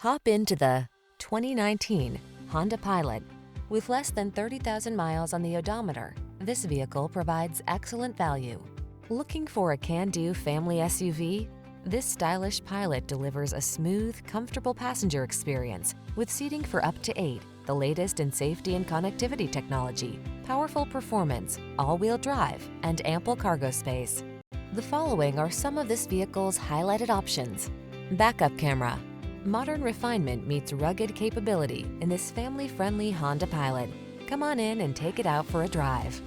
Hop into the 2019 Honda Pilot. With less than 30,000 miles on the odometer, this vehicle provides excellent value. Looking for a can-do family SUV? This stylish Pilot delivers a smooth, comfortable passenger experience with seating for up to 8, the latest in safety and connectivity technology, powerful performance, all-wheel drive, and ample cargo space. The following are some of this vehicle's highlighted options: backup camera. Modern refinement meets rugged capability in this family-friendly Honda Pilot. Come on in and take it out for a drive.